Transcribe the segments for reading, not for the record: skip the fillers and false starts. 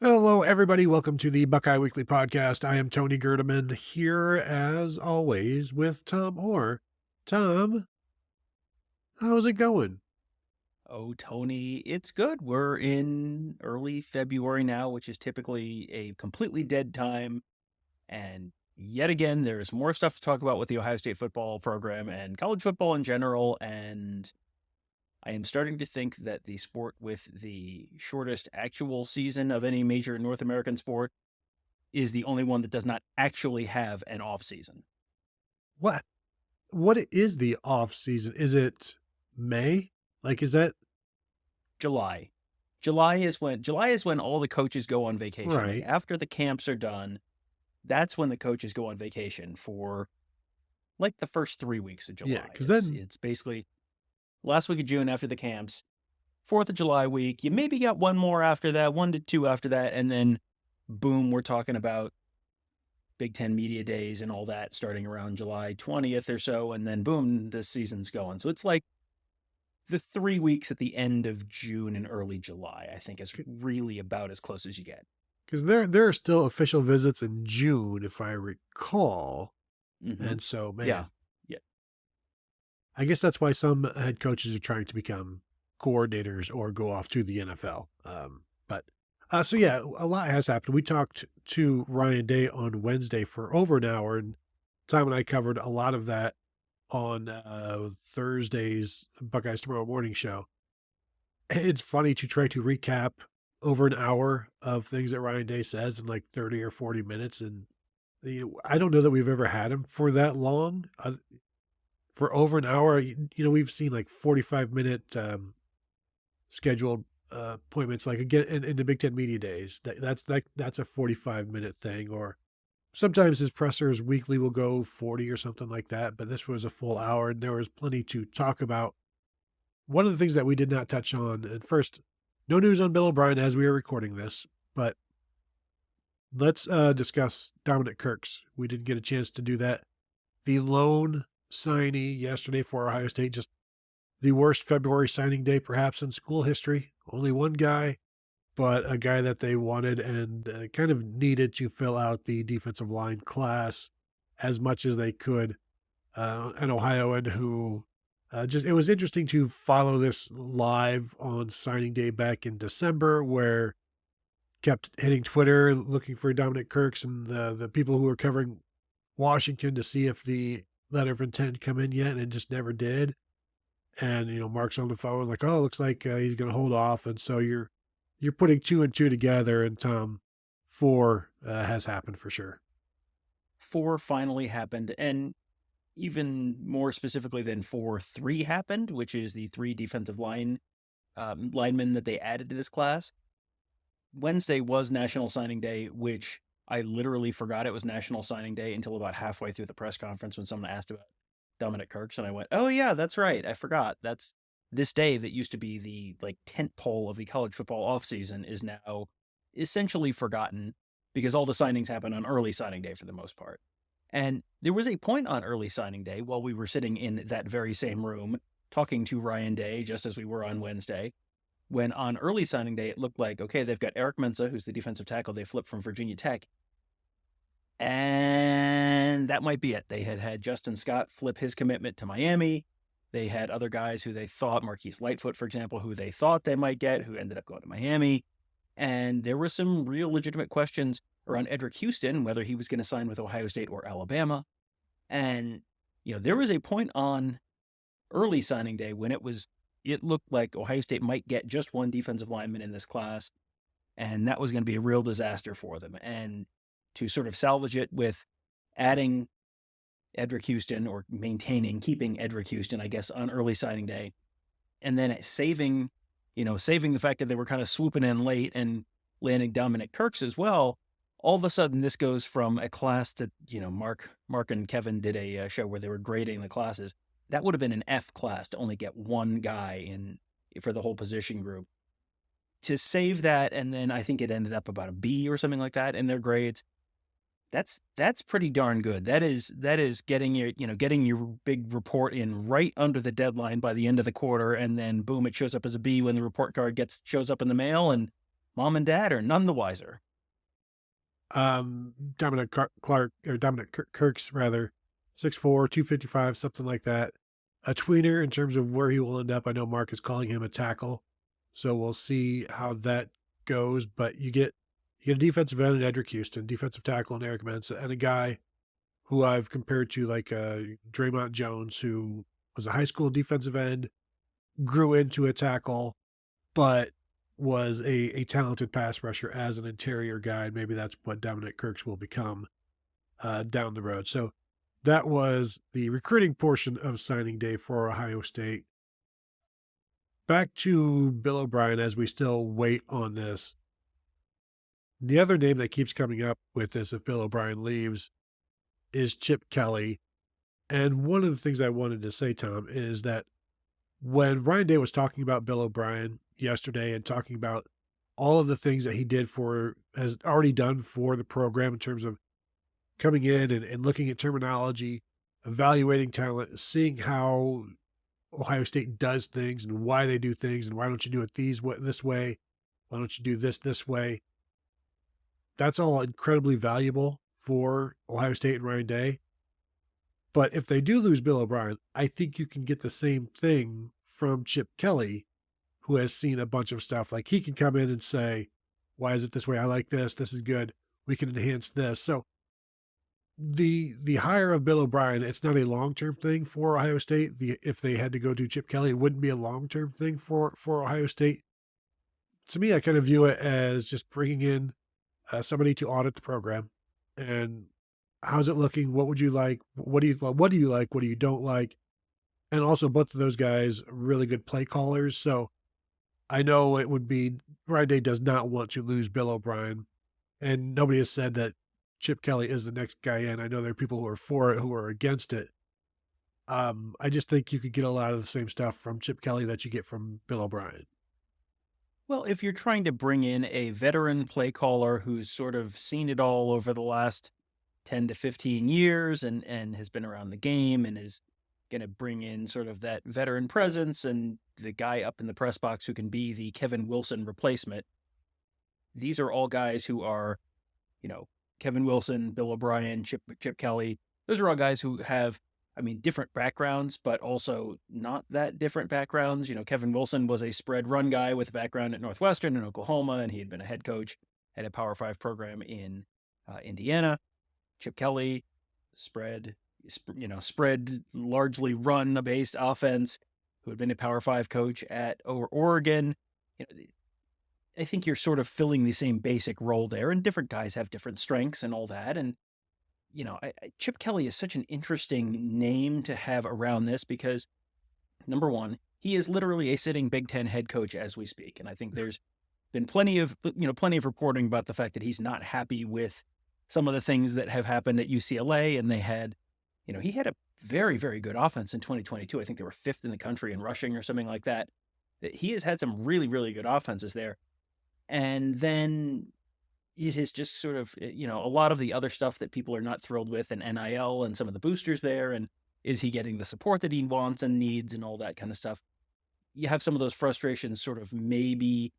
Hello, everybody. Welcome to the Buckeye Weekly Podcast. I am Tony Gerdeman here, as always, with Tom Orr. Tom, how's it going? Oh, Tony, it's good. We're in early February now, which is typically a completely dead time. And yet again, there's more stuff to talk about with the Ohio State football program and college football in general. And I am starting to think that the sport with the shortest actual season of any major North American sport is the only one that does not actually have an off season. What? What is the off season? Is it May? Like, is that July. July is when all the coaches go on vacation. Like right? after the camps are done, that's when the coaches go on vacation for like the first 3 weeks of Yeah, July. because It's then, it's basically last week of June after the camps, 4th of July week. You maybe got one more after that, 1 to 2 after that, and then boom, we're talking about Big Ten media days and all that starting around July 20th or so, and then boom, the season's going. So it's like the 3 weeks at the end of June and early July, I think, is really about as close as you get. because there are still official visits in June, if I recall. Mm-hmm. And so, Yeah. man, Yeah. I guess that's why some head coaches are trying to become coordinators or go off to the NFL. So yeah, a lot has happened. We talked to Ryan Day on Wednesday for over an hour, and Tom and I covered a lot of that on Thursday's Buckeyes Tomorrow Morning show. It's funny to try to recap over an hour of things that Ryan Day says in like 30 or 40 minutes. And I don't know that we've ever had him for that long. For over an hour, we've seen like 45-minute scheduled appointments, like again in the Big Ten media days. That's a 45-minute thing, or sometimes his pressers weekly will go 40 or something like that. But this was a full hour, and there was plenty to talk about. One of the things that we did not touch on at first, no news on Bill O'Brien as we are recording this, but let's discuss Dominic Kirks. We didn't get a chance to do that. The lone signee yesterday for Ohio State, just the worst February signing day perhaps in school history. Only one guy, but a guy that they wanted and kind of needed to fill out the defensive line class as much as they could. An Ohioan who it was interesting to follow this live on signing day back in December, where kept hitting Twitter looking for Dominic Kirks and the people who were covering Washington to see if the letter of intent come in yet, and it just never did. And Mark's on the phone like, oh, looks like he's going to hold off, and so you're putting two and two together, and Tom, four has happened for sure. 4 finally happened, and even more specifically than 4, 3 happened, which is the 3 defensive linemen that they added to this class. Wednesday was National Signing Day, which I literally forgot it was National Signing Day until about halfway through the press conference when someone asked about Dominic Kirks, and I went, "Oh yeah, that's right. I forgot. That's this day that used to be the tent pole of the college football offseason is now essentially forgotten because all the signings happen on early signing day for the most part." And there was a point on early signing day while we were sitting in that very same room talking to Ryan Day, just as we were on Wednesday, when on early signing day, it looked like, okay, they've got Eric Mensah, who's the defensive tackle they flipped from Virginia Tech. And that might be it. They had Justin Scott flip his commitment to Miami. They had other guys who they thought, Marquise Lightfoot, for example, who they thought they might get, who ended up going to Miami. And there were some real legitimate questions around Edric Houston, whether he was going to sign with Ohio State or Alabama. And, there was a point on early signing day when it looked like Ohio State might get just one defensive lineman in this class, and that was going to be a real disaster for them. And to sort of salvage it with adding Edric Houston or keeping Edric Houston, I guess, on early signing day, and then saving the fact that they were kind of swooping in late and landing Dominic Kirks as well. All of a sudden, this goes from a class that, Mark and Kevin did a show where they were grading the classes. That would have been an F class to only get one guy for the whole position group. To save that, and then I think it ended up about a B or something like that in their grades. That's pretty darn good. That is getting your big report in right under the deadline by the end of the quarter, and then boom, it shows up as a B when the report card shows up in the mail, and mom and dad are none the wiser. Dominic Kirk's rather, 6'4", 255, something like that. A tweener in terms of where he will end up. I know Mark is calling him a tackle, so we'll see how that goes. But you get a defensive end in Edric Houston, defensive tackle in Eric Mensah, and a guy who I've compared to like Draymond Jones, who was a high school defensive end, grew into a tackle, but was a talented pass rusher as an interior guy. Maybe that's what Dominic Kirks will become down the road. So that was the recruiting portion of signing day for Ohio State. Back to Bill O'Brien as we still wait on this. The other name that keeps coming up with this if Bill O'Brien leaves is Chip Kelly. And one of the things I wanted to say, Tom, is that when Ryan Day was talking about Bill O'Brien yesterday and talking about all of the things that he has already done for the program in terms of coming in and looking at terminology, evaluating talent, seeing how Ohio State does things and why they do things and why don't you do it this way? Why don't you do this way? That's all incredibly valuable for Ohio State and Ryan Day. But if they do lose Bill O'Brien, I think you can get the same thing from Chip Kelly, who has seen a bunch of stuff. Like he can come in and say, why is it this way? I like this. This is good. We can enhance this. So the hire of Bill O'Brien, it's not a long-term thing for Ohio State. If they had to go to Chip Kelly, it wouldn't be a long-term thing for Ohio State. To me, I kind of view it as just bringing in somebody to audit the program and how's it looking? What would you like? What do you like? What do you don't like? And also both of those guys are really good play callers. So I know it would be Ryan Day does not want to lose Bill O'Brien, and nobody has said that Chip Kelly is the next guy in. I know there are people who are for it, who are against it. I just think you could get a lot of the same stuff from Chip Kelly that you get from Bill O'Brien. Well, if you're trying to bring in a veteran play caller who's sort of seen it all over the last 10 to 15 years and has been around the game and is going to bring in sort of that veteran presence and the guy up in the press box who can be the Kevin Wilson replacement. These are all guys who are, Kevin Wilson, Bill O'Brien, Chip Kelly. Those are all guys who have, different backgrounds, but also not that different backgrounds. Kevin Wilson was a spread run guy with a background at Northwestern in Oklahoma, and he had been a head coach at a Power 5 program in Indiana. Chip Kelly, spread largely run-based offense, who had been a Power 5 coach at Oregon. I think you're sort of filling the same basic role there, and different guys have different strengths and all that. And, Chip Kelly is such an interesting name to have around this because, number one, he is literally a sitting Big Ten head coach as we speak. And I think there's been plenty of reporting about the fact that he's not happy with some of the things that have happened at UCLA. And they had, he had a very, very good offense in 2022. I think they were 5th in the country in rushing or something like that. He has had some really, really good offenses there. And then it has just sort of, a lot of the other stuff that people are not thrilled with, and NIL and some of the boosters there. And is he getting the support that he wants and needs and all that kind of stuff? You have some of those frustrations sort of maybe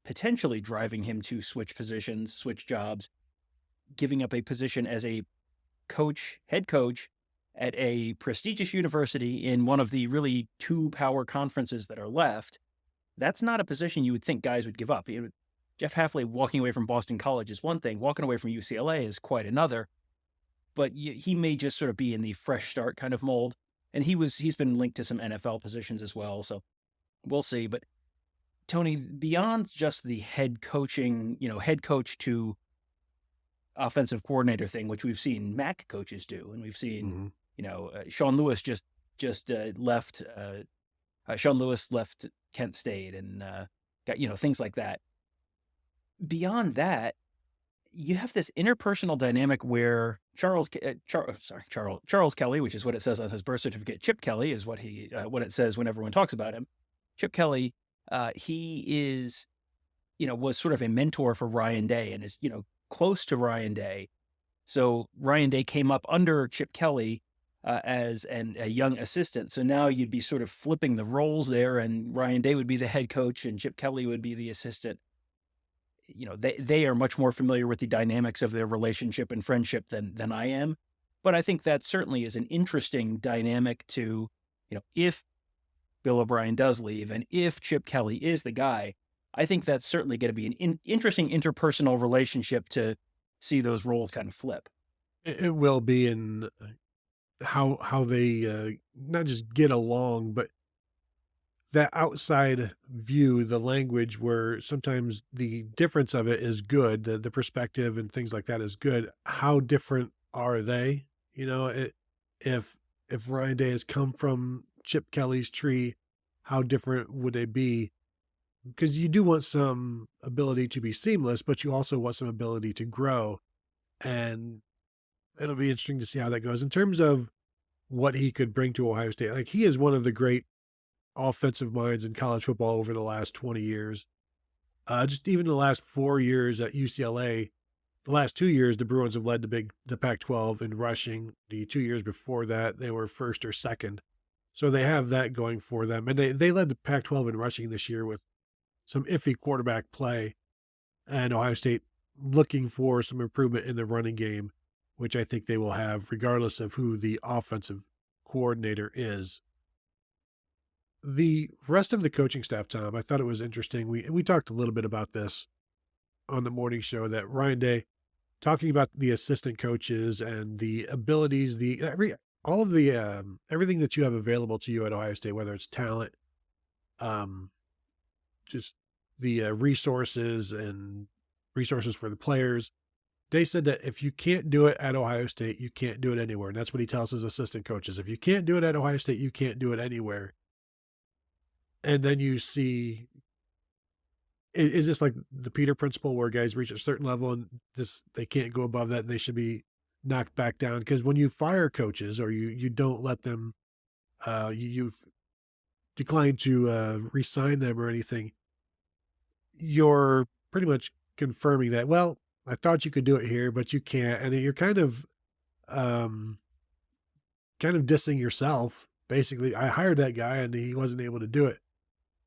potentially driving him to switch positions, switch jobs, giving up a position as a head coach at a prestigious university in one of the really 2 power conferences that are left. That's not a position you would think guys would give up. Jeff Hafley walking away from Boston College is one thing. Walking away from UCLA is quite another. But he may just sort of be in the fresh start kind of mold. And he's been linked to some NFL positions as well. So we'll see. But Tony, beyond just the head coach to offensive coordinator thing, which we've seen MAC coaches do, and we've seen, Sean Lewis just left. Sean Lewis left Kent State and got things like that. Beyond that, you have this interpersonal dynamic where Charles Kelly, which is what it says on his birth certificate. Chip Kelly is what it says when everyone talks about him. Chip Kelly, he is, was sort of a mentor for Ryan Day and is, close to Ryan Day. So Ryan Day came up under Chip Kelly as a young assistant. So now you'd be sort of flipping the roles there, and Ryan Day would be the head coach and Chip Kelly would be the assistant. They are much more familiar with the dynamics of their relationship and friendship than I am. But I think that certainly is an interesting dynamic to, if Bill O'Brien does leave and if Chip Kelly is the guy, I think that's certainly going to be an interesting interpersonal relationship to see those roles kind of flip. It will be in how they not just get along, but that outside view, the language where sometimes the difference of it is good, the perspective and things like that is good. How different are they? If Ryan Day has come from Chip Kelly's tree, how different would they be? Because you do want some ability to be seamless, but you also want some ability to grow. And it'll be interesting to see how that goes in terms of what he could bring to Ohio State. Like, he is one of the great offensive minds in college football over the last 20 years. Just even the last 4 years at UCLA, the last 2 years, the Bruins have led the Pac-12 in rushing. The 2 years before that, they were first or second. So they have that going for them. And they led the Pac-12 in rushing this year with some iffy quarterback play, and Ohio State looking for some improvement in the running game, which I think they will have regardless of who the offensive coordinator is. The rest of the coaching staff, Tom, I thought it was interesting. We talked a little bit about this on the morning show, that Ryan Day talking about the assistant coaches and the abilities, all of the everything that you have available to you at Ohio State, whether it's talent, just the resources and resources for the players. They said that if you can't do it at Ohio State, you can't do it anywhere. And that's what he tells his assistant coaches. If you can't do it at Ohio State, you can't do it anywhere. And then you see, is this like the Peter principle where guys reach a certain level and they can't go above that and they should be knocked back down? Because when you fire coaches or you don't let them, you've declined to re-sign them or anything, you're pretty much confirming that, well, I thought you could do it here, but you can't. And you're kind of dissing yourself. Basically, I hired that guy and he wasn't able to do it.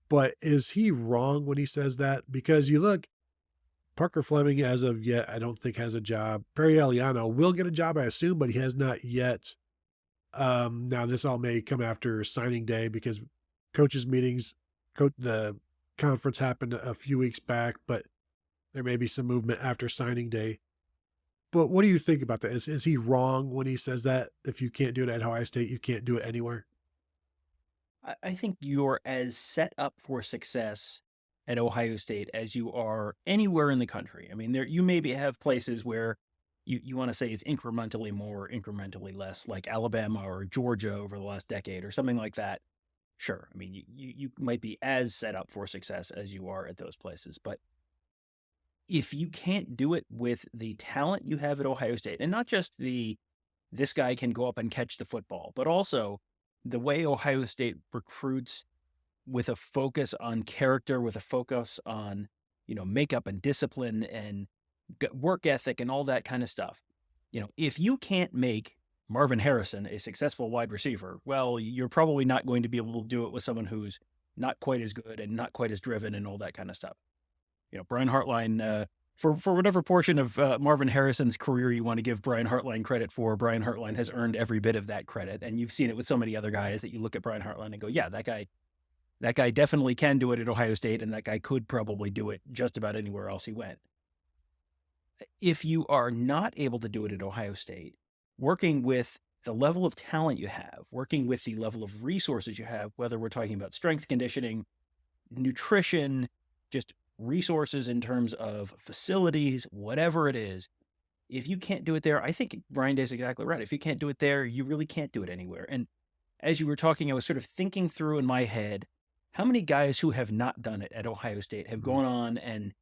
But is he wrong when he says that? Because you look, Parker Fleming, as of yet, I don't think has a job. Perry Eliano will get a job, I assume, but he has not yet. Now, this all may come after signing day because coaches' meetings, the conference happened a few weeks back, but there may be some movement after signing day. But what do you think about that? Is he wrong when he says that if you can't do it at Ohio State, you can't do it anywhere? I think you're as set up for success at Ohio State as you are anywhere in the country. I mean, you maybe have places where you want to say it's incrementally more, incrementally less, like Alabama or Georgia over the last decade or something like that. Sure. I mean, you might be as set up for success as you are at those places. But if you can't do it with the talent you have at Ohio State, and not just this guy can go up and catch the football, but also the way Ohio State recruits with a focus on character, with a focus on, makeup and discipline and work ethic and all that kind of stuff. If you can't make Marvin Harrison a successful wide receiver, well, you're probably not going to be able to do it with someone who's not quite as good and not quite as driven and all that kind of stuff. Brian Hartline, for whatever portion of Marvin Harrison's career you want to give Brian Hartline credit for, Brian Hartline has earned every bit of that credit. And you've seen it with so many other guys that you look at Brian Hartline and go, yeah, that guy definitely can do it at Ohio State, and that guy could probably do it just about anywhere else he went. If you are not able to do it at Ohio State, working with the level of talent you have, working with the level of resources you have, whether we're talking about strength conditioning, nutrition, just resources in terms of facilities, whatever it is, if you can't do it there, I think Brian Day's exactly right. If you can't do it there, you really can't do it anywhere. And as you were talking, I was sort of thinking through in my head, how many guys who have not done it at Ohio State have gone on and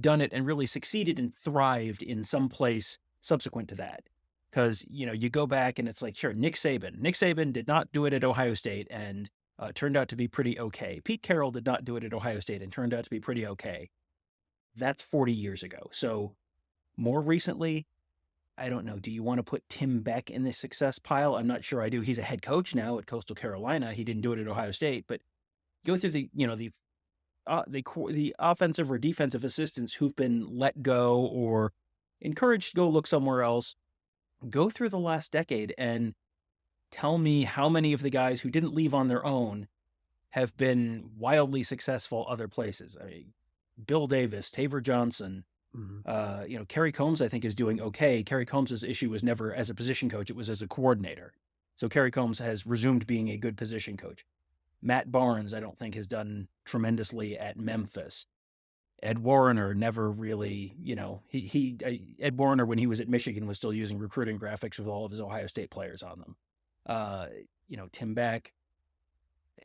done it and really succeeded and thrived in some place subsequent to that? Because, you go back and it's like, sure, Nick Saban did not do it at Ohio State and turned out to be pretty okay. Pete Carroll did not do it at Ohio State and turned out to be pretty okay. That's 40 years ago. So more recently, I don't know. Do you want to put Tim Beck in the success pile? I'm not sure I do. He's a head coach now at Coastal Carolina. He didn't do it at Ohio State, but go through the offensive or defensive assistants who've been let go or encouraged to go look somewhere else. Go through the last decade and tell me how many of the guys who didn't leave on their own have been wildly successful other places. I mean, Bill Davis, Taver Johnson, Kerry Combs, I think, is doing okay. Kerry Combs' issue was never as a position coach, it was as a coordinator. So Kerry Combs has resumed being a good position coach. Matt Barnes, I don't think, has done tremendously at Memphis. Ed Warner never really, Ed Warner, when he was at Michigan, was still using recruiting graphics with all of his Ohio State players on them. Tim Beck.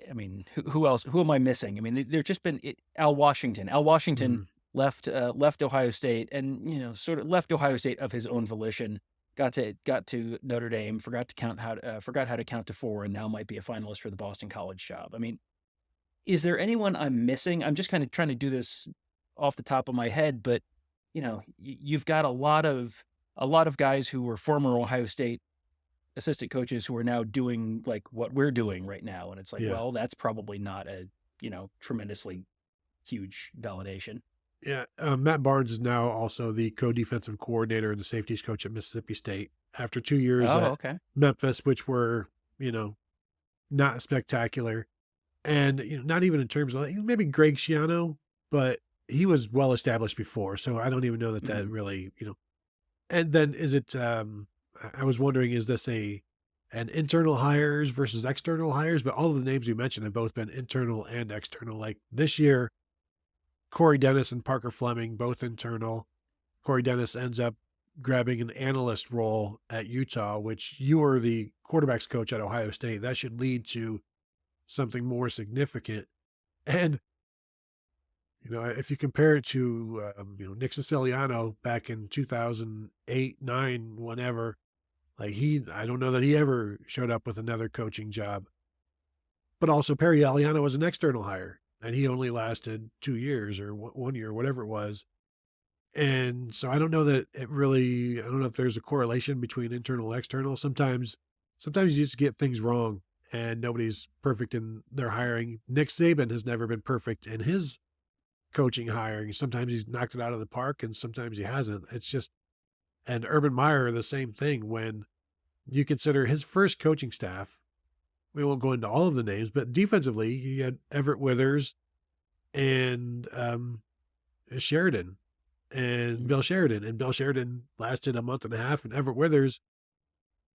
I mean, who else? Who am I missing? I mean, there's just been Al Washington. Al Washington left Ohio State, and sort of left Ohio State of his own volition. Got to Notre Dame. Forgot how to count to 4, and now might be a finalist for the Boston College job. I mean, is there anyone I'm missing? I'm just kind of trying to do this off the top of my head, but you've got a lot of guys who were former Ohio State assistant coaches who are now doing like what we're doing right now. And it's like, well, that's probably not a, tremendously huge validation. Yeah. Matt Barnes is now also the co-defensive coordinator and the safeties coach at Mississippi State after 2 years at Memphis, which were, not spectacular. And, not even in terms of maybe Greg Schiano, but he was well established before. So I don't even know that really, and then is it, I was wondering, is this an internal hires versus external hires? But all of the names you mentioned have both been internal and external. Like this year, Corey Dennis and Parker Fleming, both internal. Corey Dennis ends up grabbing an analyst role at Utah, which you were the quarterbacks coach at Ohio State. That should lead to something more significant. And, if you compare it to, Nick Siciliano back in 2008, 9, whenever, I don't know that he ever showed up with another coaching job. But also Perry Aliano was an external hire, and he only lasted 2 years or 1 year, whatever it was. And so I don't know that I don't know if there's a correlation between internal and external. Sometimes you just get things wrong, and nobody's perfect in their hiring. Nick Saban has never been perfect in his coaching hiring. Sometimes he's knocked it out of the park, and sometimes he hasn't. It's just, and Urban Meyer, the same thing. When you consider his first coaching staff, we won't go into all of the names, but defensively, he had Everett Withers and Sheridan and Bill Sheridan. And Bill Sheridan lasted a month and a half, and Everett Withers,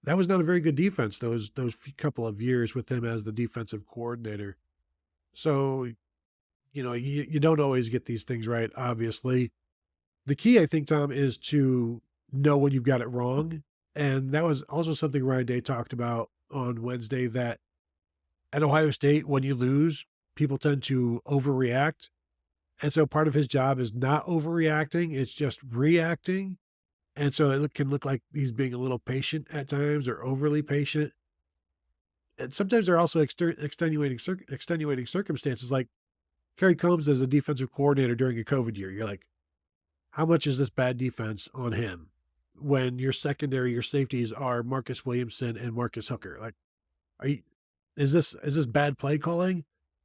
that was not a very good defense those couple of years with him as the defensive coordinator. So, you don't always get these things right, obviously. The key, I think, Tom, is to know when you've got it wrong. And that was also something Ryan Day talked about on Wednesday, that at Ohio State, when you lose, people tend to overreact. And so part of his job is not overreacting. It's just reacting. And so it can look like he's being a little patient at times, or overly patient. And sometimes there are also extenuating circumstances, like Kerry Combs as a defensive coordinator during a COVID year. You're like, how much is this bad defense on him when your secondary, your safeties are Marcus Williamson and Marcus Hooker? Like, is this bad play calling?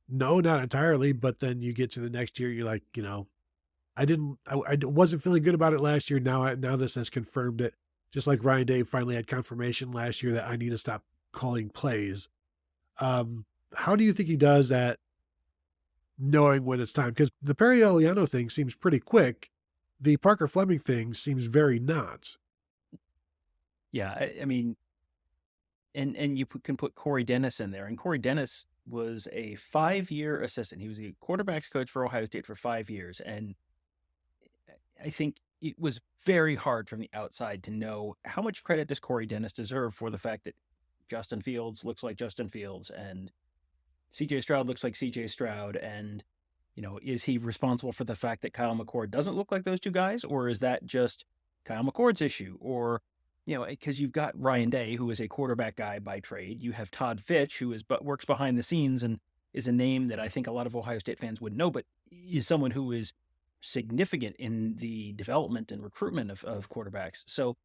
No, not entirely. But then you get to the next year, you're like, I wasn't feeling good about it last year. Now this has confirmed it. Just like Ryan Day finally had confirmation last year that I need to stop calling plays. How do you think he does at knowing when it's time? Because the Perry Eliano thing seems pretty quick. The Parker Fleming thing seems very not. Yeah, I mean, and you can put Corey Dennis in there. And Corey Dennis was a 5-year assistant. He was the quarterbacks coach for Ohio State for 5 years. And I think it was very hard from the outside to know how much credit does Corey Dennis deserve for the fact that Justin Fields looks like Justin Fields and CJ Stroud looks like CJ Stroud. And, is he responsible for the fact that Kyle McCord doesn't look like those two guys? Or is that just Kyle McCord's issue? Or, because you've got Ryan Day, who is a quarterback guy by trade. You have Todd Fitch, who works behind the scenes and is a name that I think a lot of Ohio State fans would know, but is someone who is significant in the development and recruitment of quarterbacks. So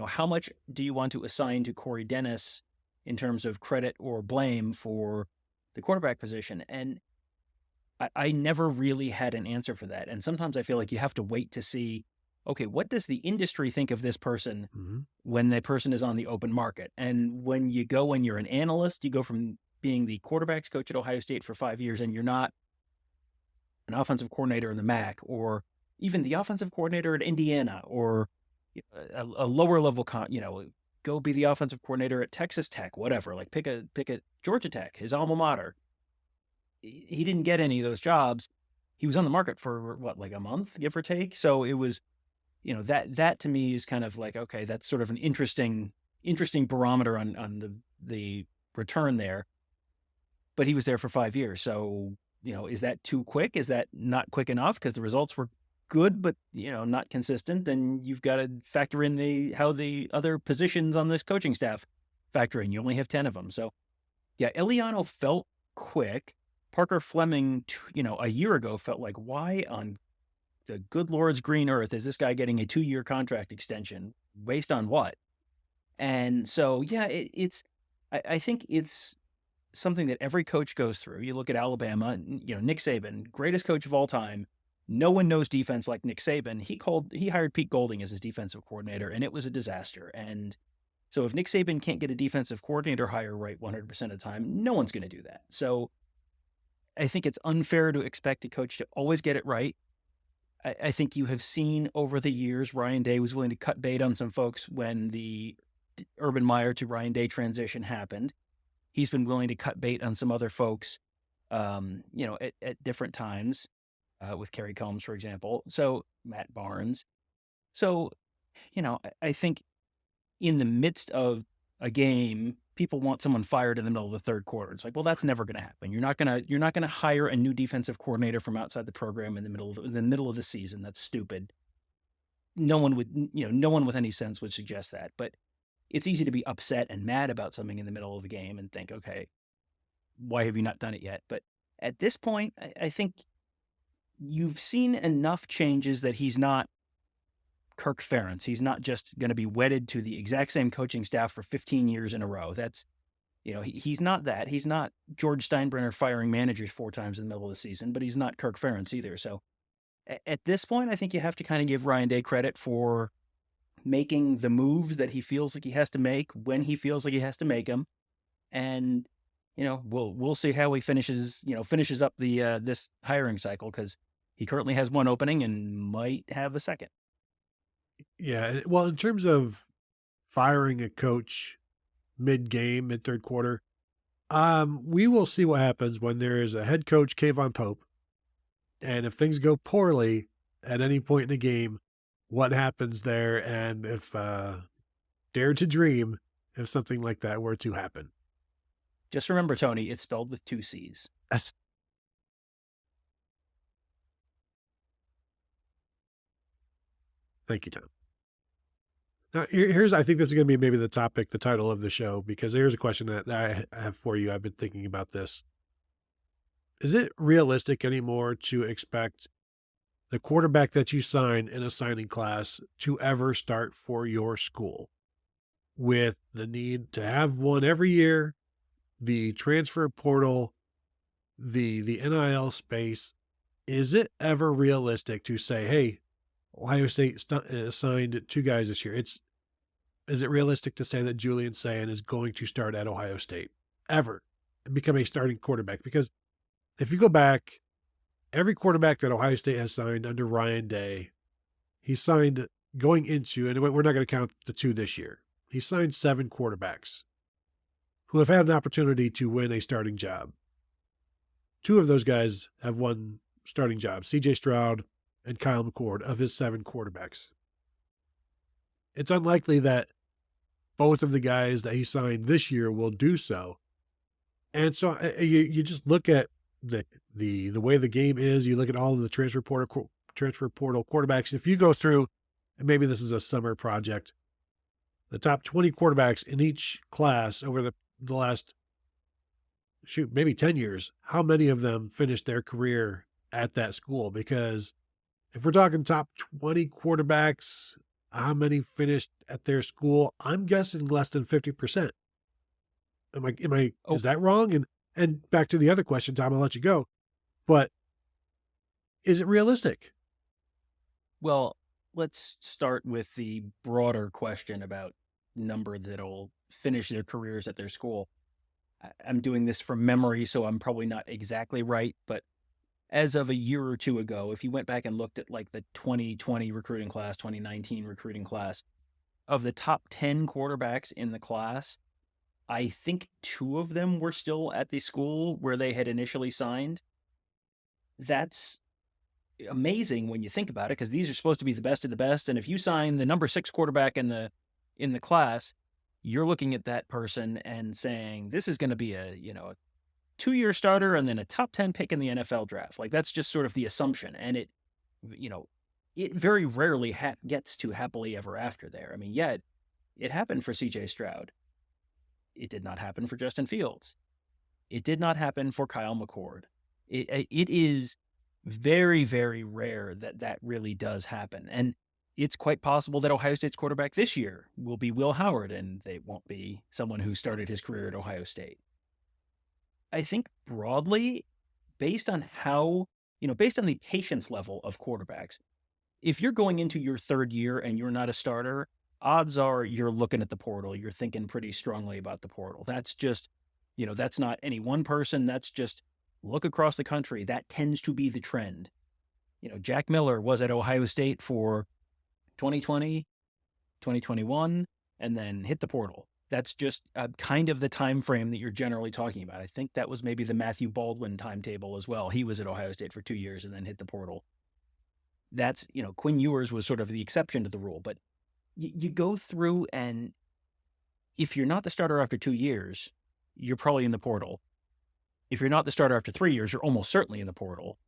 how much do you want to assign to Corey Dennis in terms of credit or blame for the quarterback position? And I never really had an answer for that. And sometimes I feel like you have to wait to see, okay, what does the industry think of this person when the person is on the open market? And when you're an analyst, you go from being the quarterbacks coach at Ohio State for 5 years, and you're not an offensive coordinator in the MAC, or even the offensive coordinator at Indiana, or a lower level, go be the offensive coordinator at Texas Tech, whatever, like pick a Georgia Tech, his alma mater. He didn't get any of those jobs. He was on the market for what, like a month, give or take. So it was, that to me is kind of like, okay, that's sort of an interesting barometer on the return there. But he was there for 5 years. So, is that too quick? Is that not quick enough? Because the results were good, but, not consistent. And you've got to factor in how the other positions on this coaching staff factor in. You only have 10 of them. So, yeah, Eliano felt quick. Parker Fleming, a year ago felt like, why on the good Lord's green earth is this guy getting a 2-year contract extension? Based on what? And so, yeah, I think it's something that every coach goes through. You look at Alabama, Nick Saban, greatest coach of all time. No one knows defense like Nick Saban. He hired Pete Golding as his defensive coordinator, and it was a disaster. And so if Nick Saban can't get a defensive coordinator hire right 100% of the time, no one's going to do that. So I think it's unfair to expect a coach to always get it right. I think you have seen over the years, Ryan Day was willing to cut bait on some folks when the Urban Meyer to Ryan Day transition happened. He's been willing to cut bait on some other folks, at different times, with Kerry Combs, for example. So Matt Barnes. So, I think in the midst of a game, people want someone fired in the middle of the third quarter. It's like, well, that's never going to happen. You're not going to hire a new defensive coordinator from outside the program in the middle of the season. That's stupid. No one with any sense would suggest that. But it's easy to be upset and mad about something in the middle of a game and think, okay, why have you not done it yet? But at this point, I think you've seen enough changes that he's not Kirk Ferentz. He's not just going to be wedded to the exact same coaching staff for 15 years in a row. That's, he's not that. He's not George Steinbrenner firing managers 4 times in the middle of the season, but he's not Kirk Ferentz either. So at this point, I think you have to kind of give Ryan Day credit for making the moves that he feels like he has to make when he feels like he has to make them. And, we'll see how he finishes up the this hiring cycle, because he currently has one opening and might have a second. Yeah. Well, in terms of firing a coach mid-game, mid-third quarter, we will see what happens when there is a head coach, Kayvon Pope. And if things go poorly at any point in the game, what happens there? And if dare to dream if something like that were to happen. Just remember, Tony, it's spelled with 2 C's. Thank you, Tom. Now, I think this is going to be maybe the title of the show, because here's a question that I have for you. I've been thinking about this. Is it realistic anymore to expect the quarterback that you sign in a signing class to ever start for your school, with the need to have one every year, the transfer portal, the NIL space? Is it ever realistic to say, hey, Ohio State signed 2 guys this year? Is it realistic to say that Julian Sayin is going to start at Ohio State ever and become a starting quarterback? Because if you go back, every quarterback that Ohio State has signed under Ryan Day, he signed going into, and we're not going to count the 2 this year, he signed 7 quarterbacks who have had an opportunity to win a starting job. 2 of those guys have won starting jobs, C.J. Stroud and Kyle McCord, of his 7 quarterbacks. It's unlikely that both of the guys that he signed this year will do so. And so you just look at the way the game is. You look at all of the transfer portal quarterbacks. If you go through, and maybe this is a summer project, the top 20 quarterbacks in each class over the last, maybe 10 years, how many of them finished their career at that school? Because if we're talking top 20 quarterbacks, how many finished at their school? I'm guessing less than 50%. Oh, Is that wrong? And back to the other question, Tom, I'll let you go. But is it realistic? well, let's start with the broader question about number that'll finish their careers at their school. I'm doing this from memory, so I'm probably not exactly right, but as of a year or two ago, if you went back and looked at like the 2020 recruiting class, 2019 recruiting class, of the top 10 quarterbacks in the class, I think 2 of them were still at the school where they had initially signed. That's amazing when you think about it, because these are supposed to be the best of the best. And if you sign the number 6 quarterback in the class, you're looking at that person and saying, this is going to be a 2-year starter and then a top 10 pick in the NFL draft. Like, that's just sort of the assumption. And you know, it very rarely gets to happily ever after there. I mean, yeah, it happened for CJ Stroud. It did not happen for Justin Fields. It did not happen for Kyle McCord. It is very, very rare that that really does happen. And it's quite possible that Ohio State's quarterback this year will be Will Howard, and they won't be someone who started his career at Ohio State. I think broadly, based on based on the patience level of quarterbacks, if you're going into your 3rd year and you're not a starter, odds are you're looking at the portal. You're thinking pretty strongly about the portal. That's just, that's not any one person. That's just look across the country. That tends to be the trend. Jack Miller was at Ohio State for 2020, 2021, and then hit the portal. That's just kind of the time frame that you're generally talking about. I think that was maybe the Matthew Baldwin timetable as well. He was at Ohio State for 2 years and then hit the portal. That's, Quinn Ewers was sort of the exception to the rule. But you go through, and if you're not the starter after 2 years, you're probably in the portal. If you're not the starter after 3 years, you're almost certainly in the portal.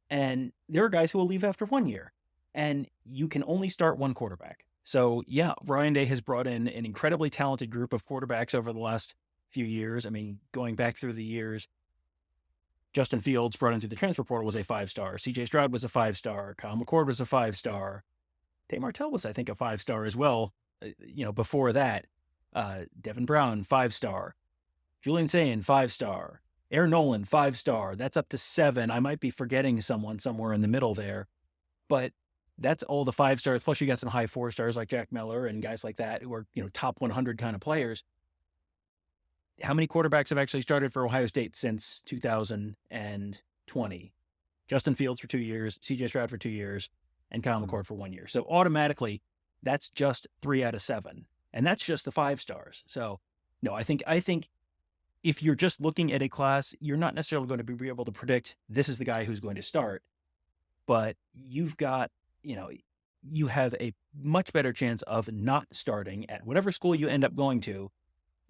And there are guys who will leave after 1 year, and you can only start one quarterback. So yeah, Ryan Day has brought in an incredibly talented group of quarterbacks over the last few years. I mean, going back through the years, Justin Fields brought into the transfer portal was a 5-star. CJ Stroud was a 5-star. Kyle McCord was a 5-star. Tate Martell was, I think, a 5-star as well. Before that, Devin Brown, 5-star. Julian Sayin, 5-star. Aaron Nolan, 5-star. That's up to 7. I might be forgetting someone somewhere in the middle there, but that's all the 5-stars. Plus you got some high 4-stars like Jack Miller and guys like that who are, top 100 kind of players. How many quarterbacks have actually started for Ohio State since 2020? Justin Fields for 2 years, CJ Stroud for 2 years, and Kyle McCord for 1 year. So automatically, that's just 3 out of 7. And that's just the 5-stars. So no, I think if you're just looking at a class, you're not necessarily going to be able to predict this is the guy who's going to start, but you've got, you have a much better chance of not starting at whatever school you end up going to,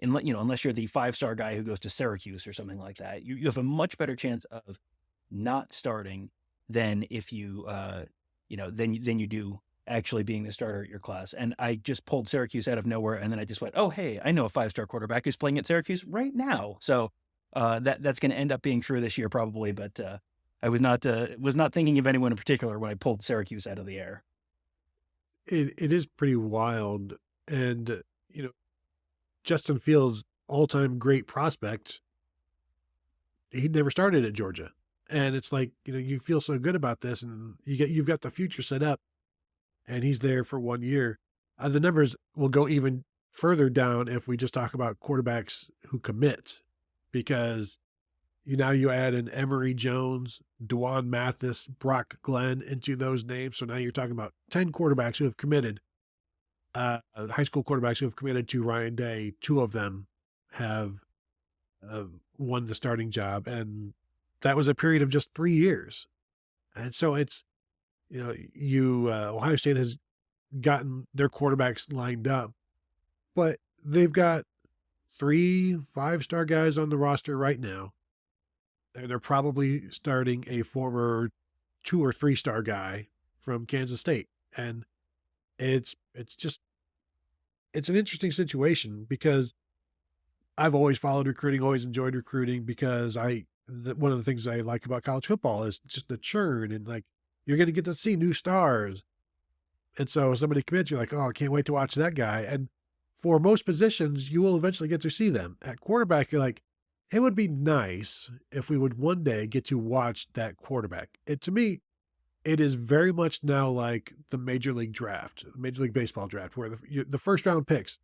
unless you're the 5-star guy who goes to Syracuse or something like that. You have a much better chance of not starting than if you, than you do actually being the starter at your class. And I just pulled Syracuse out of nowhere, and then I just went, oh, hey, I know a 5-star quarterback who's playing at Syracuse right now. So that's going to end up being true this year probably, but I was not thinking of anyone in particular when I pulled Syracuse out of the air. It is pretty wild. And, Justin Fields, all-time great prospect, he never started at Georgia. And it's like, you feel so good about this, and you've got the future set up, and he's there for 1 year. The numbers will go even further down if we just talk about quarterbacks who commit, because you add in Emory Jones, Dwan Mathis, Brock Glenn into those names. So now you're talking about 10 quarterbacks who have committed, high school quarterbacks who have committed to Ryan Day. 2 of them have won the starting job. And that was a period of just 3 years. And so it's, Ohio State has gotten their quarterbacks lined up, but they've got 3 5-star guys on the roster right now. And they're probably starting a former 2 or 3-star guy from Kansas State. And it's an interesting situation, because I've always followed recruiting, always enjoyed recruiting, because one of the things I like about college football is just the churn, and like, you're going to get to see new stars. And so somebody commits, you're like, oh, I can't wait to watch that guy. And for most positions, you will eventually get to see them. At quarterback, you're like, it would be nice if we would one day get to watch that quarterback. To me, it is very much now like the Major League draft, Major League Baseball draft, where the first round picks,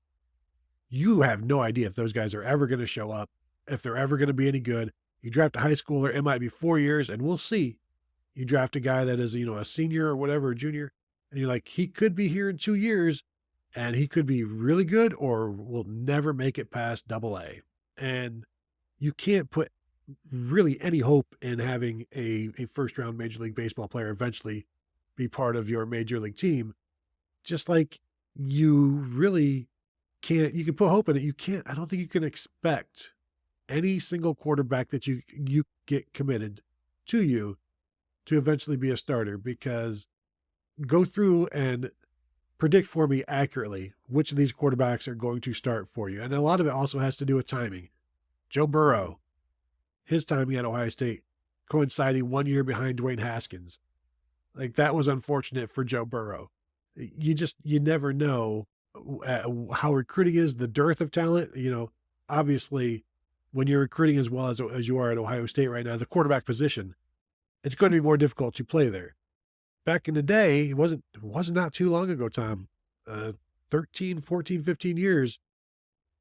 you have no idea if those guys are ever going to show up, if they're ever going to be any good. You draft a high schooler, it might be 4 years, and we'll see. You draft a guy that is, a senior or whatever, a junior, and you're like, he could be here in 2 years, and he could be really good or will never make it past AA. And you can't put really any hope in having a first round Major League Baseball player eventually be part of your major league team. Just like you really can't, you can put hope in it. You can't, I don't think you can expect any single quarterback that you get committed to you to eventually be a starter, because go through and predict for me accurately which of these quarterbacks are going to start for you. And a lot of it also has to do with timing. Joe Burrow, his timing at Ohio State coinciding 1 year behind Dwayne Haskins. Like, that was unfortunate for Joe Burrow. You never know how recruiting is, the dearth of talent. Obviously, when you're recruiting as well as you are at Ohio State right now, the quarterback position, it's going to be more difficult to play there. Back in the day, it wasn't not too long ago, Tom, 13, 14, 15 years,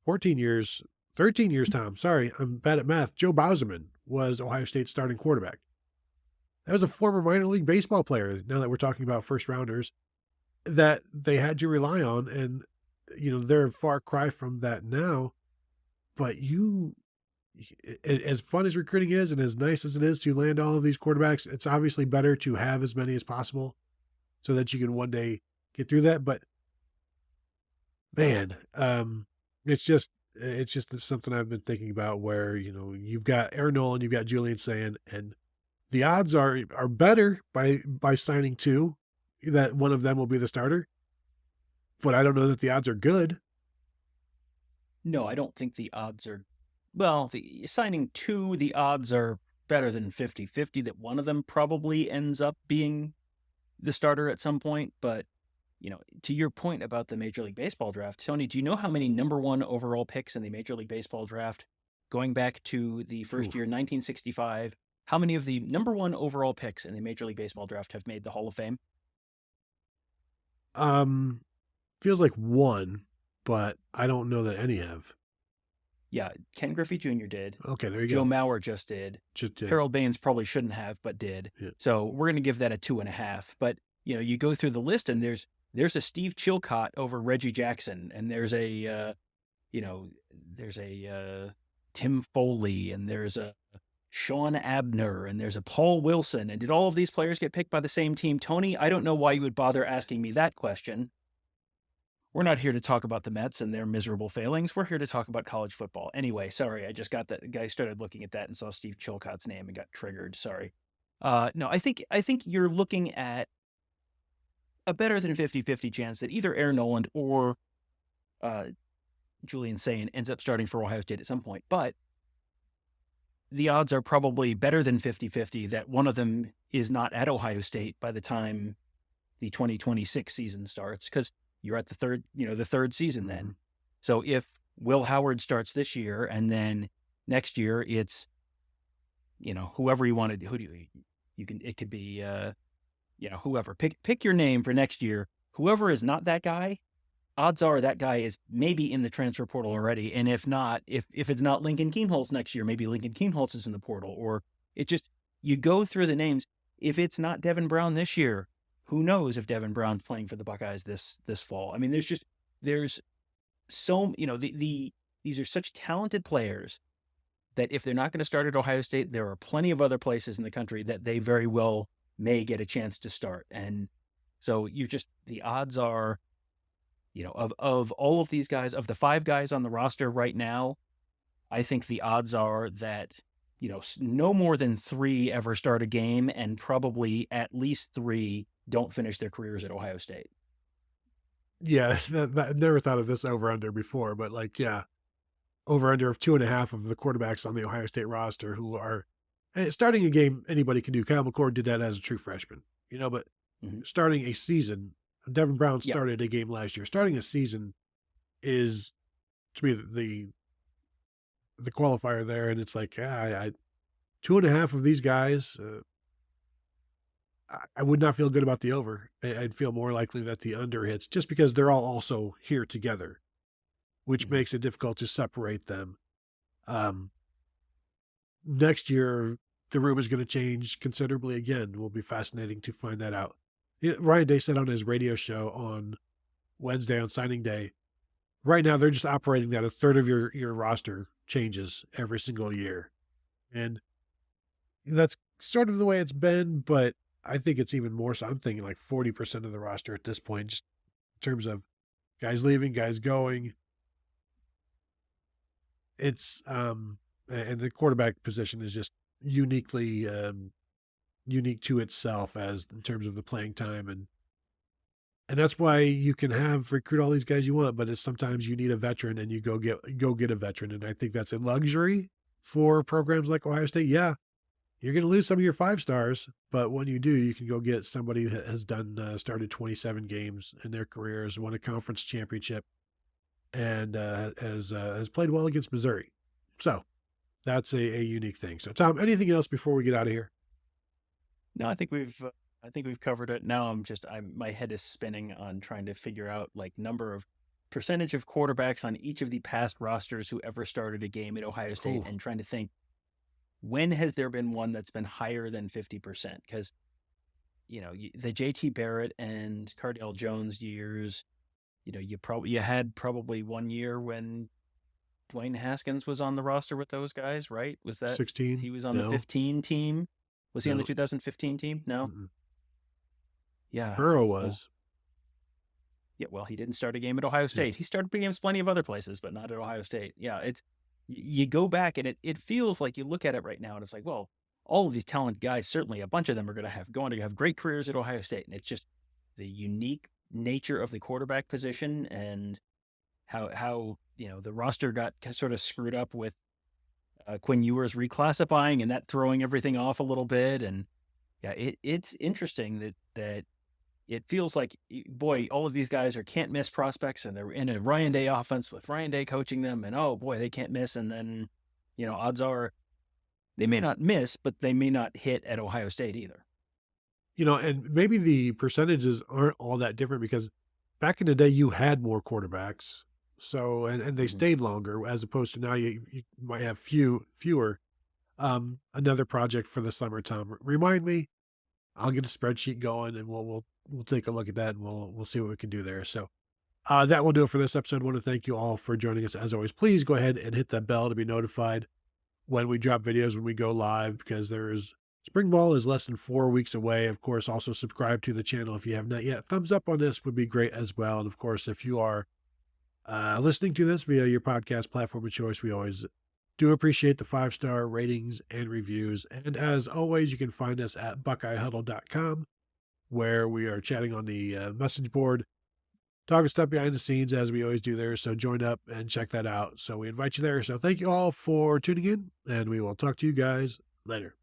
14 years, 13 years, Tom. Sorry, I'm bad at math. Joe Bauserman was Ohio State's starting quarterback. That was a former minor league baseball player, now that we're talking about first rounders, that they had to rely on. And, they're a far cry from that now. But as fun as recruiting is and as nice as it is to land all of these quarterbacks, it's obviously better to have as many as possible so that you can one day get through that. But man, it's just something I've been thinking about where, you've got Aaron Nolan, you've got Julian Sand, and the odds are better by signing two, that one of them will be the starter. But I don't know that the odds are good. No, I don't think the odds are, well, signing two, the odds are better than 50-50 that one of them probably ends up being the starter at some point. But to your point about the Major League Baseball draft, Tony, do you know how many number one overall picks in the Major League Baseball draft, going back to the first year, 1965, how many of the number one overall picks in the Major League Baseball draft have made the Hall of Fame? Feels like one, but I don't know that any have. Yeah, Ken Griffey Jr. did. Okay, there you Joe go. Mauer just did. Did. Harold Baines probably shouldn't have, but did. Yeah. So we're going to give that a 2.5. But, you go through the list and there's a Steve Chilcott over Reggie Jackson, and there's a Tim Foley, and there's a Sean Abner, and there's a Paul Wilson. And did all of these players get picked by the same team? Tony, I don't know why you would bother asking me that question. We're not here to talk about the Mets and their miserable failings. We're here to talk about college football. Anyway, sorry, I just got that. Guy started looking at that and saw Steve Chilcott's name and got triggered. Sorry. No, I think you're looking at a better than 50-50 chance that either Aaron Noland or Julian Sand ends up starting for Ohio State at some point. But the odds are probably better than 50-50 that one of them is not at Ohio State by the time the 2026 season starts, because you're at the third season then. So if Will Howard starts this year and then next year it's, whoever you wanted, it could be, whoever, pick your name for next year. Whoever is not that guy, odds are that guy is maybe in the transfer portal already. And if not, if it's not Lincoln Kienholz next year, maybe Lincoln Kienholz is in the portal, or you go through the names. If it's not Devin Brown this year, who knows if Devin Brown's playing for the Buckeyes this fall? I mean, there's so, these are such talented players that if they're not going to start at Ohio State, there are plenty of other places in the country that they very well may get a chance to start. And so the odds are, of all of these guys, of the 5 guys on the roster right now, I think the odds are that, no more than 3 ever start a game, and probably at least 3 don't finish their careers at Ohio State. Yeah, I never thought of this over-under before, but over-under of 2.5 of the quarterbacks on the Ohio State roster who are starting a game anybody can do. Kyle McCord did that as a true freshman, but starting a season, Devin Brown Yep. started a game last year. Starting a season is, to me, the qualifier there. And it's like, yeah, 2.5 of these guys, I would not feel good about the over. I'd feel more likely that the under hits just because they're all also here together, which Mhm. makes it difficult to separate them. Next year, the room is going to change considerably again. It will be fascinating to find that out. Ryan Day said on his radio show on Wednesday on signing day, right now they're just operating that a third of your roster changes every single year. And that's sort of the way it's been, but I think it's even more so. I'm thinking like 40% of the roster at this point, just in terms of guys leaving, guys going. It's and the quarterback position is just uniquely unique to itself as in terms of the playing time, and that's why you can recruit all these guys you want, but it's sometimes you need a veteran and you go get a veteran. And I think that's a luxury for programs like Ohio State. Yeah, you're going to lose some of your 5 stars, but when you do, you can go get somebody that has started 27 games in their career, has won a conference championship, and has played well against Missouri. So that's a unique thing. So Tom, anything else before we get out of here? No, I think we've covered it. Now my head is spinning on trying to figure out like percentage of quarterbacks on each of the past rosters who ever started a game at Ohio State, Ooh. and trying to think, when has there been one that's been higher than 50%? Because, the JT Barrett and Cardale Jones years, you had probably one year when Dwayne Haskins was on the roster with those guys, right? Was that 16? he was on the No, 15 team? Was he on the no. 2015 team? No. Mm-mm. Yeah. Burrow Well, was. yeah. Well, he didn't start a game at Ohio Yeah. State. He started games plenty of other places, but not at Ohio State. Yeah. You go back and it feels like you look at it right now and it's like, well, all of these talented guys, certainly a bunch of them are going to have great careers at Ohio State. And it's just the unique nature of the quarterback position, and how the roster got sort of screwed up with Quinn Ewers reclassifying and that throwing everything off a little bit. And yeah, it's interesting that it feels like, boy, all of these guys are can't miss prospects, and they're in a Ryan Day offense with Ryan Day coaching them, and oh boy, they can't miss. And then, odds are they may not miss, but they may not hit at Ohio State either. And maybe the percentages aren't all that different because back in the day you had more quarterbacks. So, and they Mhm. stayed longer as opposed to now you might have fewer. Another project for the summer, Tom. Remind me, I'll get a spreadsheet going and we'll take a look at that and we'll see what we can do there. So, that will do it for this episode. I want to thank you all for joining us. As always, please go ahead and hit that bell to be notified when we drop videos, when we go live, because spring ball is less than 4 weeks away. Of course, also subscribe to the channel if you have not yet. Thumbs up on this would be great as well. And of course, if you are listening to this via your podcast platform of choice, we always do appreciate the 5-star ratings and reviews. And as always, you can find us at BuckeyeHuddle.com, where we are chatting on the message board, talking stuff behind the scenes as we always do there. So join up and check that out. So we invite you there. So thank you all for tuning in, and we will talk to you guys later.